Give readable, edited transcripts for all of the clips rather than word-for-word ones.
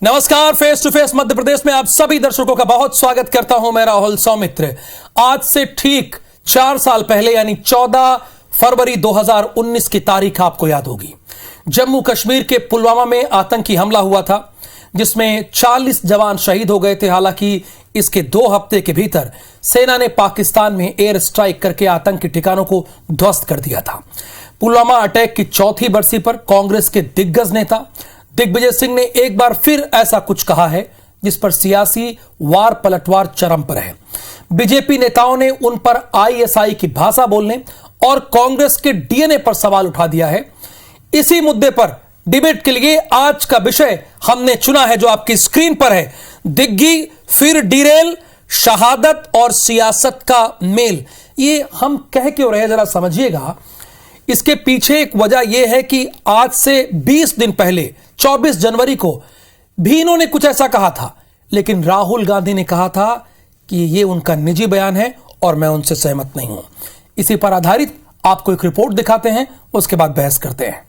नमस्कार, face to face Madhya प्रदेश में आप सभी दर्शकों का बहुत स्वागत करता हूं। मैं राहुल सौमित्र। आज से ठीक 4 साल पहले यानी 14 फरवरी 2019 की तारीख आपको याद होगी। जम्मू कश्मीर के पुलवामा में आतंकी हमला हुआ था जिसमें 40 जवान शहीद हो गए थे। हालांकि इसके 2 हफ्ते के भीतर सेना ने पाकिस्तान में एयर स्ट्राइक करके आतंकी ठिकानों को ध्वस्त कर दिया था। पुलवामा अटैक की 4थी बरसी पर कांग्रेस के दिग्गज नेता दिग्विजय सिंह ने एक बार फिर ऐसा कुछ कहा है जिस पर सियासी वार पलटवार चरम पर है। बीजेपी नेताओं ने उन पर आईएसआई की भाषा बोलने और कांग्रेस के डीएनए पर सवाल उठा दिया है। इसी मुद्दे पर डिबेट के लिए आज का विषय हमने चुना है जो आपकी स्क्रीन पर है। दिग्गी फिर डिरेल, शहादत और सियासत का मेल। ये हम कह क्यों रहे, जरा समझिएगा। इसके पीछे एक वजह यह है कि आज से 20 दिन पहले 24 जनवरी को भी इन्होंने कुछ ऐसा कहा था, लेकिन राहुल गांधी ने कहा था कि यह उनका निजी बयान है और मैं उनसे सहमत नहीं हूं। इसी पर आधारित आपको एक रिपोर्ट दिखाते हैं, उसके बाद बहस करते हैं।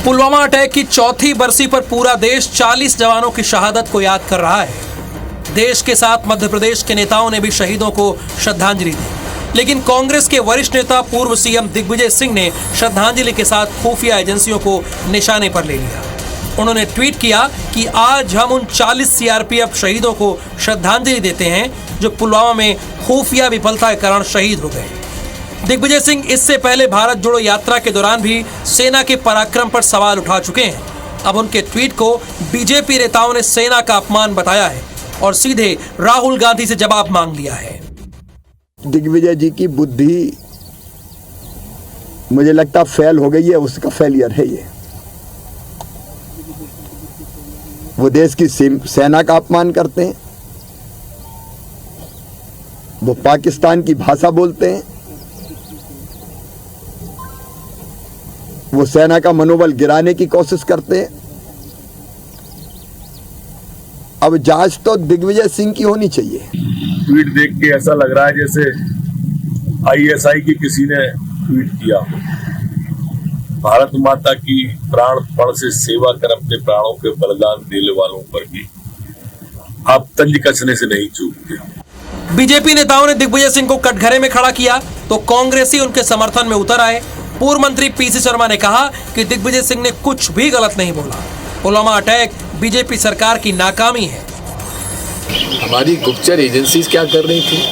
पुलवामा अटैक की 4थी बरसी पर पूरा देश 40 जवानों की शहादत को याद कर रहा है। देश के साथ मध्य प्रदेश के नेताओं ने भी शहीदों को श्रद्धांजलि दी, लेकिन कांग्रेस के वरिष्ठ नेता पूर्व सीएम दिग्विजय सिंह ने श्रद्धांजलि के साथ खुफिया एजेंसियों को निशाने पर ले लिया। उन्होंने ट्वीट किया कि आज हम उन 40 सीआरपीएफ शहीदों को श्रद्धांजलि देते हैं जो पुलवामा में खुफिया विफलता के कारण शहीद हो गए। दिग्विजय सिंह इससे पहले भारत जोड़ो यात्रा के दौरान भी सेना के पराक्रम पर सवाल उठा चुके हैं। अब उनके ट्वीट को बीजेपी नेताओं ने सेना का अपमान बताया है और सीधे राहुल गांधी से जवाब मांग लिया है। दिग्विजय जी की बुद्धि मुझे लगता फेल हो गई है, उसका फेलियर है ये। वो देश की सेना का अपमान करते हैं, वो पाकिस्तान की भाषा बोलते हैं, वो सेना का मनोबल गिराने की कोशिश करते हैं। अब जांच तो दिग्विजय सिंह की होनी चाहिए। ट्वीट देख के ऐसा लग रहा है जैसे आईएसआई की किसी ने ट्वीट किया। भारत माता की प्राणपण से सेवा कर अपने प्राणों के बलिदान देने वालों पर भी आप तंज कसने से नहीं चूकते। बीजेपी नेताओं ने दिग्विजय सिंह को कटघरे में खड़ा किया तो कांग्रेसी उनके समर्थन में उतर आए। पूर्व मंत्री पीसी शर्मा ने कहा कि दिग्विजय सिंह ने कुछ भी गलत नहीं बोला। पुलवामा अटैक बीजेपी सरकार की नाकामी है। हमारी गुप्तचर एजेंसीज क्या कर रही थी?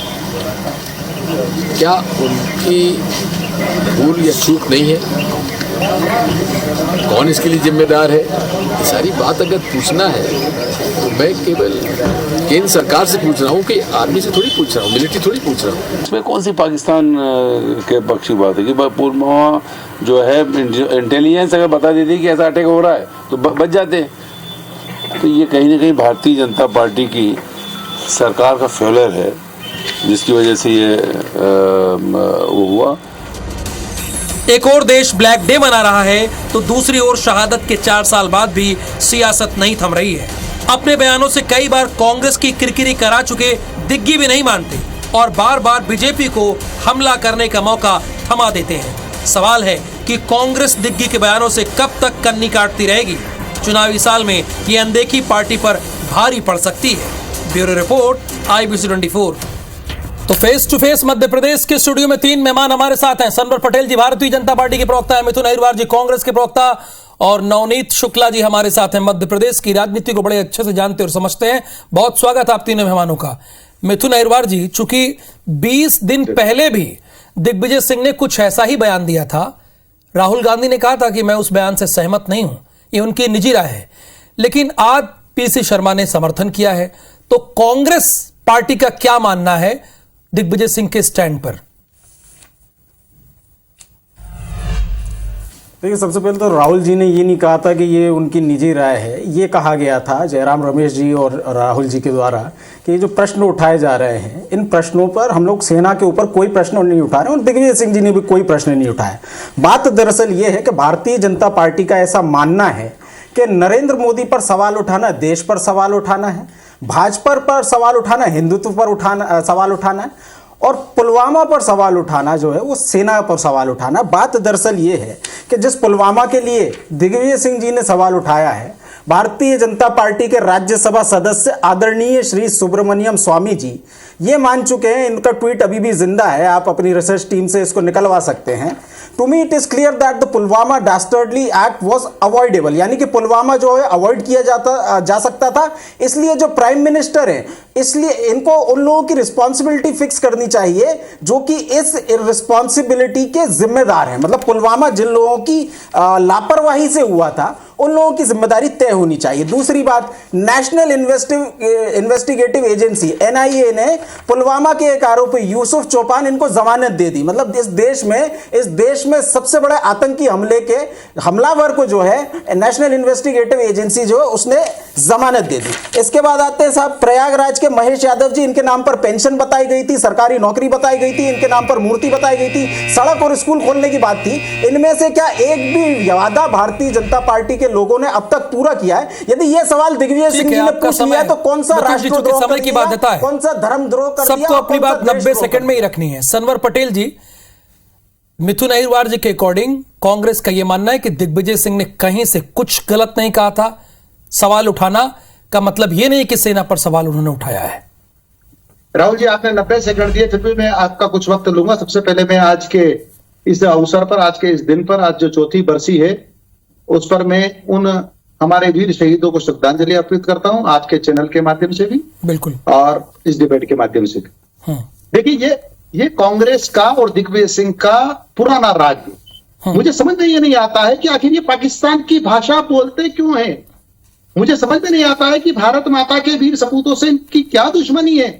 क्या उनकी भूल या चूक नहीं है? कौन इसके लिए जिम्मेदार है? ये सारी बात अगर पूछना है तो मैं केवल केंद्र सरकार से पूछ रहा हूँ कि आर्मी से थोड़ी पूछ रहा हूँ, मिलिट्री थोड़ी पूछ रहा हूँ। इसमें कौन सी पाकिस्तान के पक्ष की बात है कि पुलवामा जो है इंटेलिजेंस अगर बता देती कि ऐसा अटैक हो रहा है तो बच जाते। तो ये कहीं ना कहीं भारतीय जनता पार्टी की सरकार का फेलियर है जिसकी वजह से ये वो हुआ। एक और देश ब्लैक डे मना रहा है तो दूसरी ओर शहादत के 4 साल बाद भी सियासत नहीं थम रही है। अपने बयानों से कई बार कांग्रेस की किरकिरी करा चुके दिग्गी भी नहीं मानते और बार बार बीजेपी को हमला करने का मौका थमा देते हैं। सवाल है कि कांग्रेस दिग्गी के बयानों से कब तक कन्नी काटती रहेगी। चुनावी साल में ये अनदेखी पार्टी पर भारी पड़ सकती है। Bureau report, IBC 24। तो फेस टू फेस मध्य प्रदेश के स्टूडियो में 3 मेहमान हमारे साथ हैं। सनवर पटेल जी भारतीय जनता पार्टी के प्रवक्ता हैं, मिथुन अहिरवार जी कांग्रेस के प्रवक्ता और नवनीत शुक्ला जी हमारे साथ हैं। मध्य प्रदेश की राजनीति को बड़े अच्छे से जानते और समझते हैं। बहुत स्वागत आप तीनों मेहमानों का। मिथुन अहिरवार जी, चूंकि 20 दिन पहले भी दिग्विजय सिंह ने कुछ ऐसा ही बयान दिया था, राहुल गांधी ने कहा था कि मैं उस बयान से सहमत नहीं हूं, ये उनकी निजी राय है, लेकिन आज पीसी शर्मा ने समर्थन किया है। तो कांग्रेस पार्टी का क्या मानना है दिग्विजय सिंह के स्टैंड पर? देखिए, सबसे पहले तो राहुल जी ने ये नहीं कहा था कि ये उनकी निजी राय है। ये कहा गया था जयराम रमेश जी और राहुल जी के द्वारा कि जो प्रश्न उठाए जा रहे हैं, इन प्रश्नों पर हम लोग सेना के ऊपर कोई प्रश्न नहीं उठा रहे हैं और दिग्विजय सिंह जी ने भी कोई प्रश्न नहीं उठाया। बात दरअसल ये है कि भारतीय जनता पार्टी का ऐसा मानना है कि नरेंद्र मोदी पर सवाल उठाना, देश पर सवाल उठाना है, भाजपा पर सवाल उठाना, हिंदुत्व पर सवाल उठाना है और पुलवामा पर सवाल उठाना जो है वो सेना पर सवाल उठाना। बात दरअसल ये है कि जिस पुलवामा के लिए दिग्विजय सिंह जी ने सवाल उठाया है, भारतीय जनता पार्टी के राज्यसभा सदस्य आदरणीय श्री सुब्रमण्यम स्वामी जी ये मान चुके हैं, इनका ट्वीट अभी भी जिंदा है, आप अपनी रिसर्च टीम से इसको निकलवा सकते हैं। To me it is clear that the Pulwama dastardly act was avoidable, यानी कि पुलवामा जो है अवॉइड किया जा सकता था, इसलिए जो प्राइम मिनिस्टर हैं इसलिए इनको उन लोगों की रिस्पॉन्सिबिलिटी फिक्स करनी चाहिए जो कि इस रिस्पॉन्सिबिलिटी के जिम्मेदार हैं। मतलब पुलवामा जिन लोगों की लापरवाही से हुआ था उन लोगों की जिम्मेदारी तय होनी चाहिए। दूसरी बात, नेशनल इन्वेस्टिगेटिव एजेंसी एनआईए ने पुलवामा के एक आरोपी यूसुफ चौपान इनको जमानत दे दी। मतलब इस देश में सबसे बड़े आतंकी हमले के हमलावर को जो है नेशनल इन्वेस्टिगेटिव एजेंसी जो है उसने जमानत दे दी। इसके बाद आते हैं साहब प्रयागराज के महेश यादव जी, इनके नाम पर पेंशन बताई गई थी, सरकारी नौकरी बताई गई थी, इनके नाम पर मूर्ति बताई गई थी, सड़क और स्कूल खोलने की बात थी। इनमें से क्या एक भी वादा भारतीय जनता पार्टी के लोगों ने अब तक पूरा किया है? यदि यह सवाल दिग्विजय सिंह जी ने पूछ लिया तो कौन सा राष्ट्रद्रोह कर दिया, कौन सा धर्मद्रोह कर दिया? सबको अपनी बात 90 सेकंड में ही रखनी है। सनवर पटेल जी, मिथुन अहिरवार जी के अकॉर्डिंग कांग्रेस का यह मानना है कि दिग्विजय सिंह ने कहीं से कुछ गलत नहीं कहा था। सवाल उठाना का मतलब यह नहीं कि सेना पर सवाल उन्होंने उठाया है। राहुल जी, आपने 90 सेकंड दिए, फिर भी मैं आपका कुछ वक्त लूंगा। सबसे पहले मैं आज के इस अवसर पर, आज के इस दिन पर, आज जो चौथी बरसी है उस पर मैं उन हमारे वीर शहीदों को श्रद्धांजलि अर्पित करता हूं, आज के चैनल के माध्यम से भी बिल्कुल और इस डिबेट के माध्यम से भी। देखिए ये कांग्रेस का और दिग्विजय सिंह का पुराना राज है। मुझे समझ में ये नहीं आता है कि आखिर ये पाकिस्तान की भाषा बोलते क्यों हैं। मुझे समझ में नहीं आता है कि भारत माता के वीर सपूतों से इनकी क्या दुश्मनी है।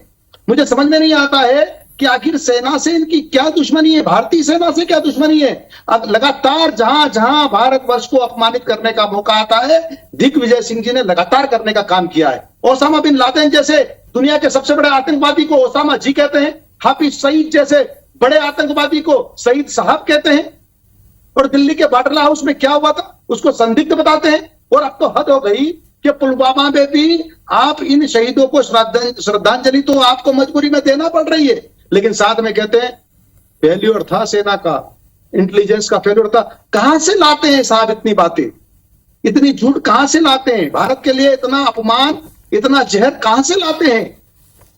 मुझे समझ में नहीं आता है कि आखिर सेना से इनकी क्या दुश्मनी है, भारतीय सेना से क्या दुश्मनी है। अब लगातार जहां जहां भारतवर्ष को अपमानित करने का मौका आता है, दिग्विजय सिंह जी ने लगातार करने का काम किया है। ओसामा बिन लादेन जैसे दुनिया के सबसे बड़े आतंकवादी को ओसामा जी कहते हैं, हाफिज सईद जैसे बड़े आतंकवादी को सईद साहब कहते हैं, और दिल्ली के बाटला हाउस में क्या हुआ था उसको संदिग्ध बताते हैं। और अब तो हद हो गई कि पुलवामा में भी आप इन शहीदों को श्रद्धांजलि तो आपको मजबूरी में देना पड़ रही है, लेकिन साथ में कहते हैं फेल्योर था सेना का, इंटेलिजेंस का फेल्योर था। कहां से लाते हैं साहब इतनी बातें, इतनी झूठ कहां से लाते हैं? भारत के लिए इतना अपमान, इतना जहर कहां से लाते हैं?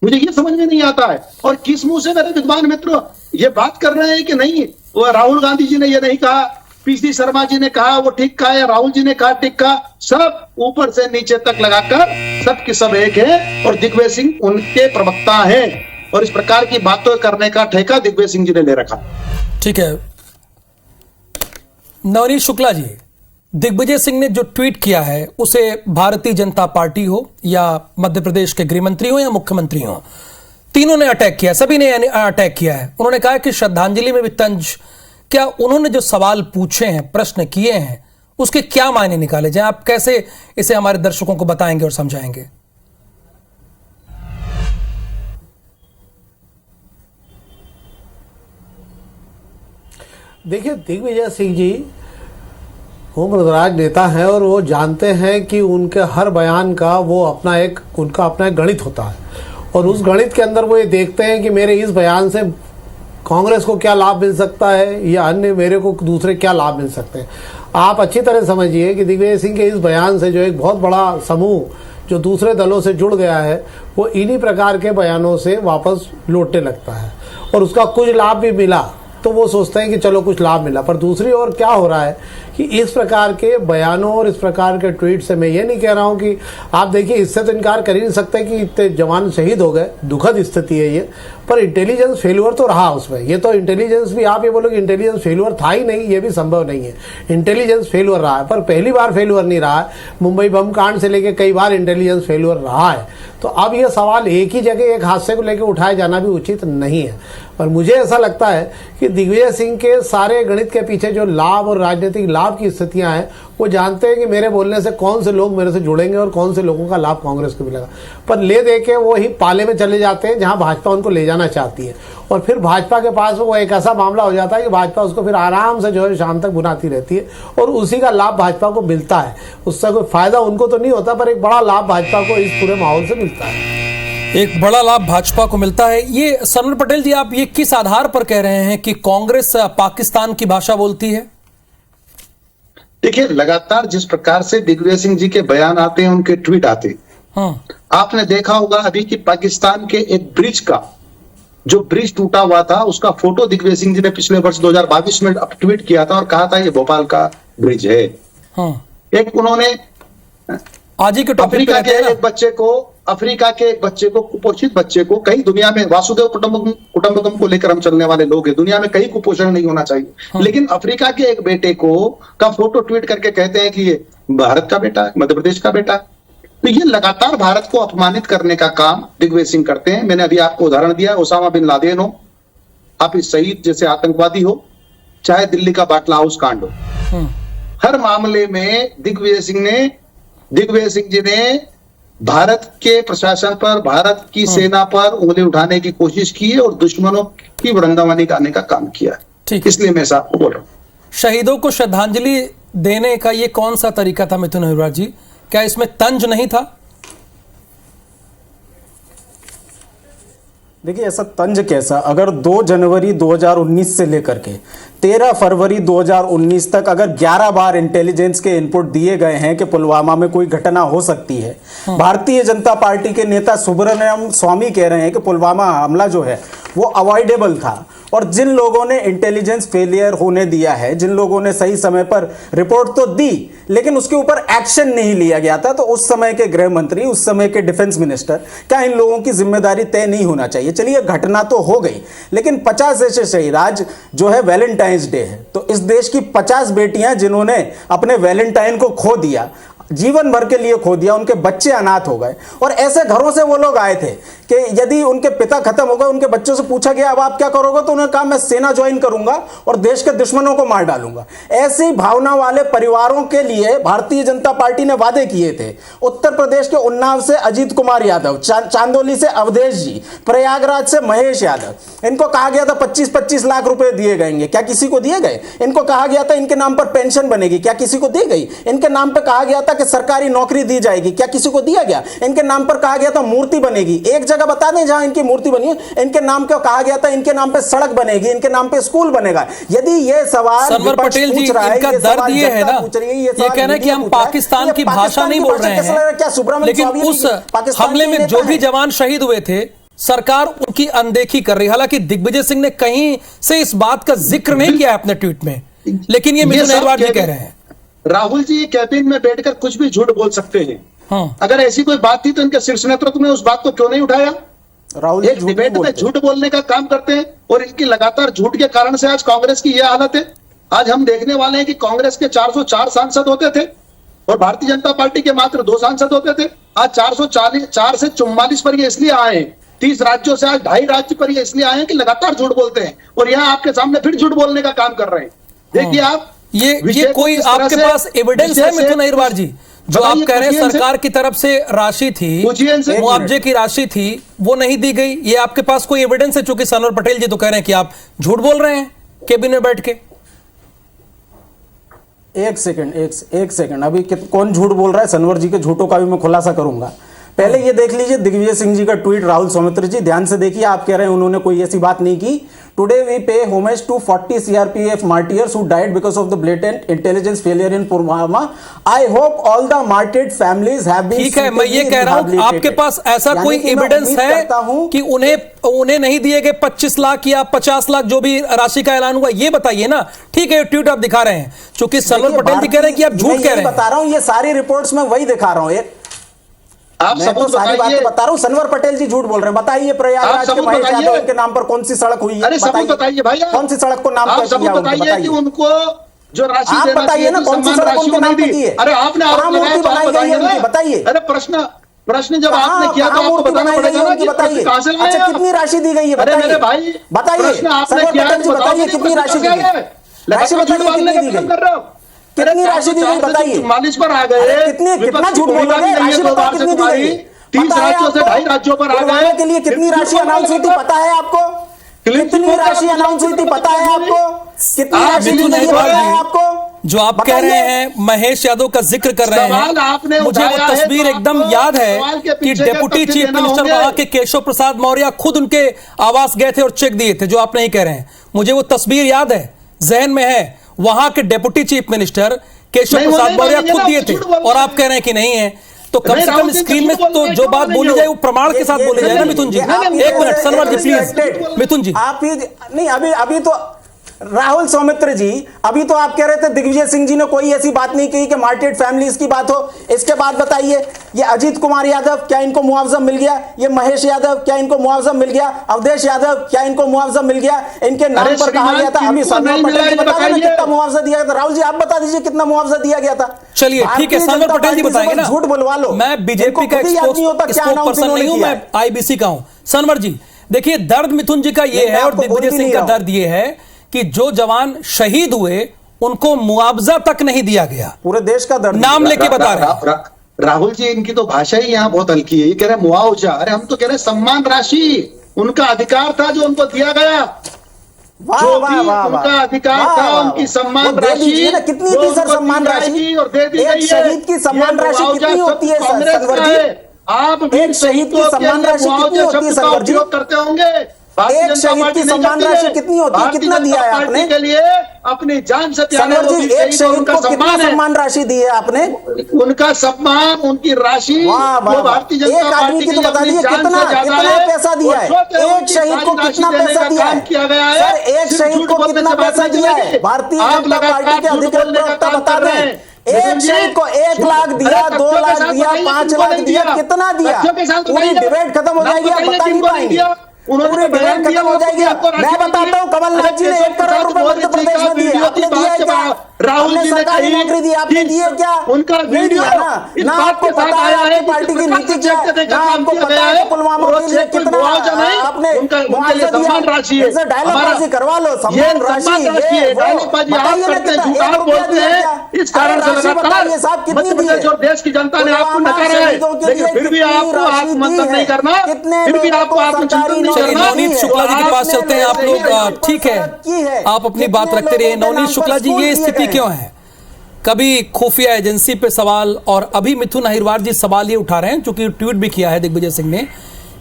मुझे ये समझ में नहीं आता है। और किस मुंह से मेरे विद्वान मित्र ये बात कर रहे हैं कि नहीं, वो राहुल गांधी जी ने ये नहीं कहा, पीसी शर्मा जी ने कहा वो ठीक कहा, या राहुल जी ने कहा ठीक कहा, सब ऊपर से नीचे तक लगाकर सब के सब एक है और दिग्विजय सिंह उनके प्रवक्ता हैं, और इस प्रकार की बातों करने का ठेका दिग्विजय सिंह जी ने ले रखा। ठीक है नवनीत शुक्ला जी, दिग्विजय सिंह ने जो ट्वीट किया है उसे भारतीय जनता पार्टी हो या मध्य प्रदेश के गृहमंत्री हो या मुख्यमंत्री हो, तीनों ने अटैक किया, सभी ने अटैक किया है। उन्होंने कहा कि श्रद्धांजलि में भी तंज। क्या उन्होंने जो सवाल पूछे हैं, प्रश्न किए हैं, उसके क्या मायने निकाले जाए? आप कैसे इसे हमारे दर्शकों को बताएंगे और समझाएंगे? देखिए, दिग्विजय सिंह जी उम्रदराज नेता हैं और वो जानते हैं कि उनके हर बयान का वो उनका अपना एक गणित होता है, और उस गणित के अंदर वो ये देखते हैं कि मेरे इस बयान से कांग्रेस को क्या लाभ मिल सकता है या अन्य मेरे को दूसरे क्या लाभ मिल सकते हैं। आप अच्छी तरह समझिए कि दिग्विजय सिंह के इस बयान से जो एक बहुत बड़ा समूह जो दूसरे दलों से जुड़ गया है वो इन्हीं प्रकार के बयानों से वापस लौटने लगता है, और उसका कुछ लाभ भी मिला तो वो सोचते हैं कि चलो कुछ लाभ मिला। पर दूसरी ओर क्या हो रहा है कि इस प्रकार के बयानों और इस प्रकार के ट्वीट से मैं ये नहीं कह रहा हूँ कि आप देखिए, इससे तो इनकार कर ही नहीं सकते कि इतने जवान शहीद हो गए, दुखद स्थिति है ये, पर इंटेलिजेंस फेल्यूर तो रहा उसमें। ये तो इंटेलिजेंस भी आप ये बोलोगे इंटेलिजेंस फेल्यूर था ही नहीं, ये भी संभव नहीं है। इंटेलिजेंस फेल्यूर रहा है, पर पहली बार फेल्यूर नहीं रहा है। मुंबई बम कांड से लेकर कई बार इंटेलिजेंस फेल्यूर रहा है। तो अब ये सवाल एक ही जगह एक हादसे को लेकर उठाया जाना भी उचित नहीं है। पर मुझे ऐसा लगता है कि दिग्विजय सिंह के सारे गणित के पीछे जो लाभ और राजनीतिक लाभ की स्थितियां हैं, वो जानते हैं कि मेरे बोलने से कौन से लोग मेरे से जुड़ेंगे और कौन से लोगों का लाभ कांग्रेस को मिलेगा। पर ले दे के वो ही पाले में चले जाते हैं जहां भाजपा उनको ले जाना चाहती है, और फिर भाजपा के पास वो एक ऐसा मामला हो जाता है कि भाजपा उसको फिर आराम से जो है शाम तक बुनाती रहती है, और उसी का लाभ भाजपा को मिलता है। उससे कोई फायदा उनको तो नहीं होता, पर एक बड़ा लाभ भाजपा को इस पूरे माहौल से मिलता है। एक बड़ा लाभ भाजपा को मिलता है। ये सरवर पटेल जी, आप ये किस आधार पर कह रहे हैं कि कांग्रेस पाकिस्तान की भाषा बोलती है? देखिए, लगातार जिस प्रकार से दिग्विजय सिंह जी के बयान आते हैं, उनके ट्वीट आते हैं, आपने देखा होगा अभी कि पाकिस्तान के एक ब्रिज का, जो ब्रिज टूटा हुआ था, उसका फोटो दिग्विजय सिंह जी ने पिछले वर्ष 2022 में ट्वीट किया था और कहा था ये भोपाल का ब्रिज है। एक उन्होंने आज ही के टॉपिक अफ्रीका के एक बच्चे को कुपोषित बच्चे को, कहीं दुनिया में वासुदेव कुटुंबकम को लेकर हम चलने वाले लोग हैं, दुनिया में कहीं कुपोषण नहीं होना चाहिए, लेकिन अफ्रीका के एक बेटे का फोटो ट्वीट करके कहते हैं कि ये भारत का बेटा है, मध्य प्रदेश का बेटा है। तो ये लगातार भारत को अपमानित करने का काम दिग्विजय सिंह करते हैं। मैंने अभी आपको उदाहरण दिया, ओसामा बिन लादेन हो, आप इस शहीद जैसे आतंकवादी हो, चाहे दिल्ली का बाटला हाउस कांड हो, हर मामले में दिग्विजय सिंह जी ने भारत के प्रशासन पर, भारत की सेना पर उंगली उठाने की कोशिश की है और दुश्मनों की वृंदावनी गाने का काम किया है। इसलिए मैं आपको बोल रहा हूं। शहीदों को श्रद्धांजलि देने का ये कौन सा तरीका था मिथुन अहिरवार जी? क्या इसमें तंज नहीं था? देखिए, ऐसा तंज कैसा, अगर 2 जनवरी 2019 से लेकर के 13 फरवरी 2019 तक अगर 11 बार इंटेलिजेंस के इनपुट दिए गए हैं कि पुलवामा में कोई घटना हो सकती है, भारतीय जनता पार्टी के नेता सुब्रमण्यम स्वामी कह रहे हैं कि पुलवामा हमला जो है वो अवॉइडेबल था, और जिन लोगों ने इंटेलिजेंस फेलियर होने दिया है, जिन लोगों ने सही समय पर रिपोर्ट तो दी लेकिन उसके ऊपर एक्शन नहीं लिया गया था, तो उस समय के गृह मंत्री, उस समय के डिफेंस मिनिस्टर, क्या इन लोगों की जिम्मेदारी तय नहीं होना चाहिए? चलिए, घटना तो हो गई, लेकिन 50 ऐसे शहीद, आज जो है वैलेंटाइंस डे है, तो इस देश की 50 बेटियां जिन्होंने अपने वैलेंटाइन को खो दिया, जीवन भर के लिए खो दिया, उनके बच्चे अनाथ हो गए, और ऐसे घरों से वो लोग आए थे कि यदि उनके पिता खत्म हो गए, उनके बच्चों से पूछा गया अब आप क्या करोगे, तो उन्होंने कहा मैं सेना ज्वाइन करूंगा और देश के दुश्मनों को मार डालूंगा। ऐसी भावना वाले परिवारों के लिए भारतीय जनता पार्टी ने वादे किए थे। उत्तर प्रदेश के उन्नाव से अजीत कुमार यादव, चांदोली से अवधेश जी, प्रयागराज से महेश यादव, इनको कहा गया था 25-25 लाख रुपए दिए गएंगे, क्या किसी को दिए गए? इनको कहा गया था इनके नाम पर पेंशन बनेगी, क्या किसी को दी गई? इनके नाम पर कहा गया था कि सरकारी नौकरी दी जाएगी, क्या किसी को दिया गया? इनके नाम पर कहा गया था मूर्ति बनेगी, एक जगह बता दें जहां इनकी मूर्ति बनी है, इनके नाम को कहा गया था इनके नाम पे सड़क बनेगी, इनके नाम पे स्कूल बनेगा। यदि ये सवाल सरवर पटेल जी, इनका दर्द ये है ना, ये कह रहे हैं कि हम पाकिस्तान की भाषा नहीं बोल रहे हैं, लेकिन उस हमले में जो भी जवान शहीद हुए थे, सरकार उनकी अनदेखी कर रही है। हालांकि दिग्विजय सिंह ने कहीं से इस बात का जिक्र नहीं किया अपने ट्वीट में, लेकिन ये मिथुन अहिरवार जी कह रहे हैं। राहुल जी कैबिन में बैठकर कुछ भी झूठ बोल सकते हैं। अगर ऐसी कोई बात थी तो इनके शीर्ष नेतृत्व ने उस बात को क्यों नहीं उठाया? राहुल एक डिबेट में झूठ बोलने का काम करते हैं और इनकी लगातार झूठ के कारण से आज कांग्रेस की यह हालत है। आज हम देखने वाले हैं कि कांग्रेस के 404 सांसद होते थे और भारतीय जनता पार्टी के मात्र 2 सांसद होते थे। आज 4 से 44 पर ये इसलिए आए हैं, 30 राज्यों से आज 2.5 राज्य पर ये इसलिए आए हैं कि लगातार झूठ बोलते हैं और यहाँ आपके सामने फिर झूठ बोलने का काम कर रहे हैं। देखिए आप, ये कोई आपके पास एविडेंस है मिथुन अहिरवार जी? जो आप कह रहे हैं सरकार की तरफ से राशि थी, मुआवजे की राशि थी, वो नहीं दी गई, ये आपके पास कोई एविडेंस है? चूंकि सरवर पटेल जी तो कह रहे हैं कि आप झूठ बोल रहे हैं केबिन में बैठ के। एक सेकंड, अभी कौन झूठ बोल रहा है? सनवर जी के झूठों का भी मैं खुलासा करूंगा। पहले ये देख लीजिए दिग्विजय सिंह जी का ट्वीट। राहुल सौमित्र जी ध्यान से देखिए, आप कह रहे हैं उन्होंने कोई ऐसी बात नहीं की। Today we pay homage to 40 CRPF martyrs who died because of the blatant intelligence failure in Pulwama. I hope all the martyred families have been. ठीक है, मैं ये कह रहा हूं, आपके पास ऐसा कोई एविडेंस है कि उन्हें नहीं दिए गए 25 लाख या 50 लाख जो भी राशि का ऐलान हुआ? ये बताइए ना। ठीक है, ट्वीट आप दिखा रहे हैं, चूंकि सरवर पटेल जी कह रहे हैं कि आप झूठ कह रहे हैं। बता रहा हूं, ये सारी रिपोर्ट्स में वही दिखा रहा हूं। आप मैं तो सारी बातें बता रहा हूँ, सनवर पटेल जी झूठ बोल रहे हैं। बताइए प्रयागराज के महेश यादव के नाम पर कौन सी सड़क हुई है? अरे सबूत बताइए भाई, कौन सी सड़क को नाम बताइए कि उनको जो राशि आप बताइए ना, कौन सी सड़क उनके नाम पे की है? अरे आपने बताइए। अरे प्रश्न जब आपने किया तो आपको बताना पड़ेगा ना कि बताइए कहां से लाए? अच्छा, कितनी राशि दी गई है? अरे मेरे भाई बताइए, सनवर पटेल जी बताइए कितनी राशि दी गई? राशि बताइए कितनी दी गई? कितनी राशि दी गई बताइए? 44 पर आ गए। कितना झूठ बोलोगे? राशि बताओ कितनी दी गई? 30 राज्यों से 2.5 राज्यों पर आ गए। के लिए कितनी राशि अनाउंस हुई थी पता है आपको? कितनी राशि अनाउंस हुई थी पता है आपको? कितनी राशि दी गई पता है आपको? जो आप कह रहे हैं, महेश यादव का जिक्र कर रहे सवाल आपने हैं, मुझे वो उठाया है, तस्वीर तो एकदम आपको याद है सवाल के कि पीछे के डिप्टी तथ्य चीफ देना मिनिस्टर होंगे। वहां के केशव प्रसाद मौर्य खुद उनके आवास गए थे और चेक दिए थे, जो आप नहीं कह रहे हैं। मुझे वो तस्वीर याद है, जहन में है, वहां के डिप्टी चीफ मिनिस्टर केशव नहीं, वो प्रसाद नहीं मौर्य मानेंगे खुद ना, दिए थे, झूठ बोल और रहे आप कह रहे हैं कि नहीं है। तो कम नहीं, से राहुल कम जी स्क्रीन में झूठ बोल तो रहे जो हैं, बात क्यों बोली नहीं जाए हो? वो प्रमाण के साथ बोली जाए ना मिथुन जी। एक मिनट सनवर जी प्लीज, मिथुन जी। आप ही नहीं, अभी तो राहुल सौमित्र जी, अभी तो आप कह रहे थे दिग्विजय सिंह जी ने कोई ऐसी बात नहीं की कि मार्टेड फैमिलीज की बात हो। इसके बाद बताइए, ये अजीत कुमार यादव, क्या इनको मुआवजा मिल गया? ये महेश यादव, क्या इनको मुआवजा मिल गया? अवधेश यादव, क्या इनको मुआवजा मिल गया? इनके नाम पर कहा गया था, अभी सनवर पटेल जी बता देना कितना मुआवजा दिया गया था। राहुल जी आप बता दीजिए कितना मुआवजा दिया गया था। चलिए ठीक है, सनवर पटेल जी बताएंगे ना। झूठ बुलवा लो, मैं बीजेपी का स्पोक्स पर्सन नहीं हूं, मैं आईबीसी का हूं। सनवर जी देखिए, दर्द मिथुन जी का ये है और दिग्विजय सिंह का दर्द ये है कि जो जवान शहीद हुए उनको मुआवजा तक नहीं दिया गया। पूरे देश का दर्द नाम लेके बता रहे हैं। राहुल जी, इनकी तो भाषा ही यहाँ बहुत हल्की है। ये कह रहे हैं मुआवजा, अरे हम तो कह रहे हैं सम्मान राशि। उनका अधिकार था जो उनको दिया गया, जो भी उनका अधिकार था, उनकी सम्मान राशि। कितनी थी सर सम्मान राशि? और दे दी गई है। एक शहीद की सम्मान राशि कितनी होती है सनवर जी? आप एक शहीद की सम्मान राशि कितनी होती है सनवर जी? करते होंगे। एक शहीद की सम्मान राशि कितनी होती है? कितना दिया है आपने के लिए? अपनी जान से प्यारे सनवर जी, एक शहीद को कितना सम्मान राशि दी है आपने? उनका सम्मान, उनकी राशि, वो भारतीय जनता एक आदमी की तो बता दीजिए कितना पैसा दिया है? एक शहीद को कितना पैसा दिया है? सर, एक शहीद को कितना पैसा दिया है? भारतीय जनता पार्टी के अधिकृत प्रवक्ता बता दें। एक शहीद को 1 लाख दिया, 2 लाख दिया, 5 लाख दिया, कितना दिया? पूरी डिबेट खत्म हो जाएगी, आप बता नहीं पाएंगे। पूरी डिबेट खत्म हो जाएगी। मैं बताता हूँ, कमलनाथ जी ने 1 करोड़ रुपए मध्य प्रदेश में दिए, आपने दिया है क्या? राहुल जी ने सरकारी नौकरी दी, आपने दिए क्या? उनका नहीं दिया ना। ना आपको पता है आपकी पार्टी की नीति क्या है, ना आपको पता है पुलवामा के लिए कितना आपने मुआवजा दिया। इनसे डायलॉग करवा लो, सम्मान राशि बताइए ना कितना, 1 रुपया दिया क्या? इस कारण से बताइए साहब कितनी दी है? जो देश की जनता ने आपको नकारा है, लेकिन फिर भी आपको आत्ममंथन नहीं करना, फिर भी आपको आत्मचिंतन नहीं चलिए करना। नवनीत शुक्ला जी के पास चलते हैं आप लोग। ठीक है, आप अपनी बात रखते रहिए। नवनीत शुक्ला जी, ये स्थिति क्यों है? कभी खुफिया एजेंसी पे सवाल, और अभी मिथुन अहिरवार जी सवाल ये उठा रहे हैं, चूंकि ट्वीट भी किया है दिग्विजय सिंह ने,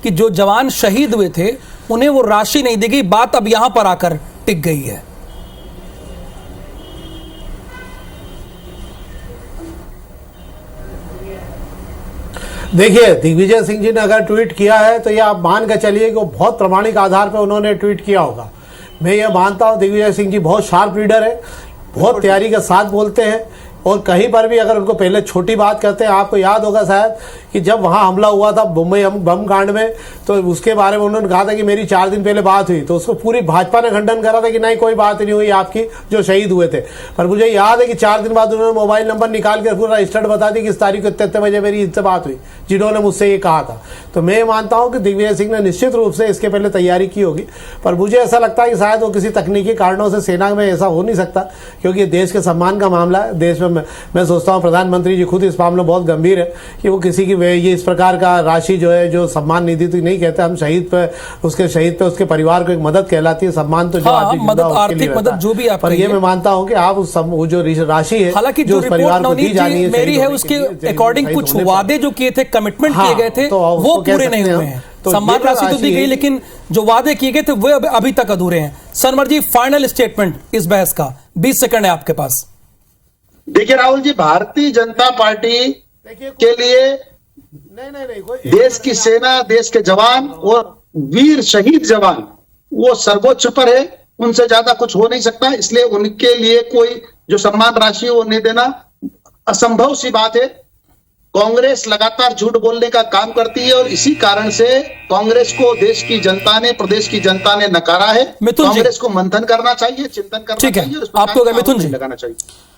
कि जो जवान शहीद हुए थे उन्हें वो राशि नहीं दी गई। बात अब यहां पर आकर टिक गई है। देखिए, दिग्विजय सिंह जी ने अगर ट्वीट किया है तो ये आप मान के चलिए कि वो बहुत प्रामाणिक आधार पर उन्होंने ट्वीट किया होगा। मैं ये मानता हूँ दिग्विजय सिंह जी बहुत शार्प लीडर है, बहुत तैयारी के साथ बोलते हैं, और कहीं पर भी अगर उनको पहले छोटी बात करते हैं, आपको याद होगा शायद कि जब वहाँ हमला हुआ था मुंबई बम कांड में, तो उसके बारे में उन्होंने कहा था कि मेरी 4 दिन पहले बात हुई, तो उसको पूरी भाजपा ने खंडन करा था कि नहीं कोई बात नहीं हुई आपकी जो शहीद हुए थे। पर मुझे याद है कि 4 दिन बाद उन्होंने मोबाइल नंबर निकाल कर पूरा रजिस्टर्ड बता दी कि इस तारीख को इतने बजे मेरी इनसे बात हुई, जिन्होंने मुझसे ये कहा था। तो मैं मानता हूँ कि दिग्विजय सिंह ने निश्चित रूप से इसके पहले तैयारी की होगी, पर मुझे ऐसा लगता है कि शायद वो किसी तकनीकी कारणों से सेना में ऐसा हो नहीं सकता, क्योंकि देश के सम्मान का मामला है। देश में मैं सोचता हूँ प्रधानमंत्री जी खुद इस मामले में बहुत गंभीर है कि वो किसी की ये इस प्रकार का राशि जो है, जो सम्मान निधि तो नहीं कहते हम, शहीद पे उसके परिवार को एक मदद कहलाती है। सम्मान तो जो आर्थिक मदद जो भी आप, पर ये मैं मानता हूँ कि आप उस जो राशि है, हालांकि जो परिवार को दी जानी है मेरी है, उसके अकॉर्डिंग कुछ वादे जो किए थे, कमिटमेंट किए गए थे, वो पूरे नहीं हुए हैं। सम्मान राशि तो दी गई, लेकिन जो वादे किए गए थे वो अभी तक अधूरे हैं। सनवर जी, फाइनल स्टेटमेंट इस बहस का, 20 सेकंड है आपके पास। देखिए राहुल जी, भारतीय जनता पार्टी के लिए नहीं, देश की सेना, देश के जवान और वीर शहीद जवान वो सर्वोच्च पर है, उनसे ज्यादा कुछ हो नहीं सकता। इसलिए उनके लिए कोई जो सम्मान राशि वो नहीं देना असंभव सी बात है। कांग्रेस लगातार झूठ बोलने का काम करती है और इसी कारण से कांग्रेस को देश की जनता ने, प्रदेश की जनता ने नकारा है। कांग्रेस को मंथन करना चाहिए, चिंतन करना चाहिए, आपको मिथुन जी लगाना चाहिए।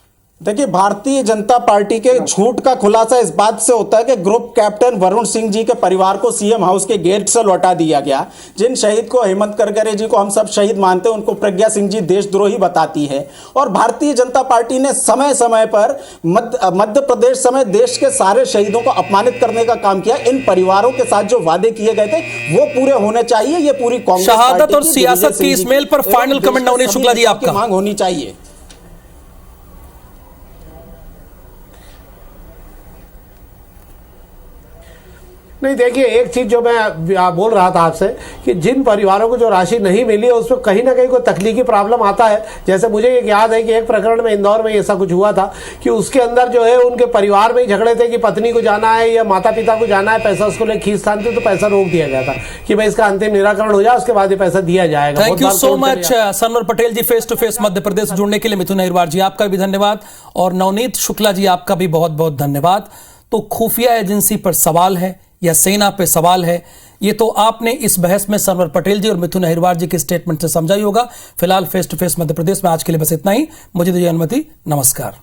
देखिए, भारतीय जनता पार्टी के झूठ का खुलासा इस बात से होता है कि ग्रुप कैप्टन वरुण सिंह जी के परिवार को सीएम हाउस के गेट से लौटा दिया गया। जिन शहीद को, हेमंत करकरे जी को हम सब शहीद मानते हैं, उनको प्रज्ञा सिंह जी देशद्रोही बताती है। और भारतीय जनता पार्टी ने समय समय पर मध्य प्रदेश समेत देश के सारे शहीदों को अपमानित करने का काम किया। इन परिवारों के साथ जो वादे किए गए थे वो पूरे होने चाहिए। ये पूरी कांग्रेस शहादत और सियासत की इस मेल पर फाइनल कमेंट नवनीत शुक्ला जी आपका। मांग होनी चाहिए। नहीं, देखिए एक चीज जो मैं बोल रहा था आपसे कि जिन परिवारों को जो राशि नहीं मिली है उसमें कहीं ना कहीं कोई तकनीकी प्रॉब्लम आता है। जैसे मुझे एक याद है कि एक प्रकरण में इंदौर में ऐसा कुछ हुआ था कि उसके अंदर जो है उनके परिवार में ही झगड़े थे कि पत्नी को जाना है या माता पिता को जाना है, पैसा उसको ले खींचतान थी, तो पैसा रोक दिया गया था कि भाई इसका अंतिम निराकरण हो जाए, उसके बाद ये पैसा दिया जाएगा। Thank you so much Sanwar Patel ji, face to face Madhya Pradesh से जुड़ने के लिए। मिथुन अहिरवार जी आपका भी धन्यवाद, और नवनीत शुक्ला जी आपका भी बहुत बहुत धन्यवाद। तो खुफिया एजेंसी पर सवाल है या सेना पे सवाल है, ये तो आपने इस बहस में सनवर पटेल जी और मिथुन अहिरवार जी के स्टेटमेंट से समझा ही होगा। फिलहाल फेस टू फेस मध्य प्रदेश में आज के लिए बस इतना ही। मुझे दीजिए अनुमति, नमस्कार।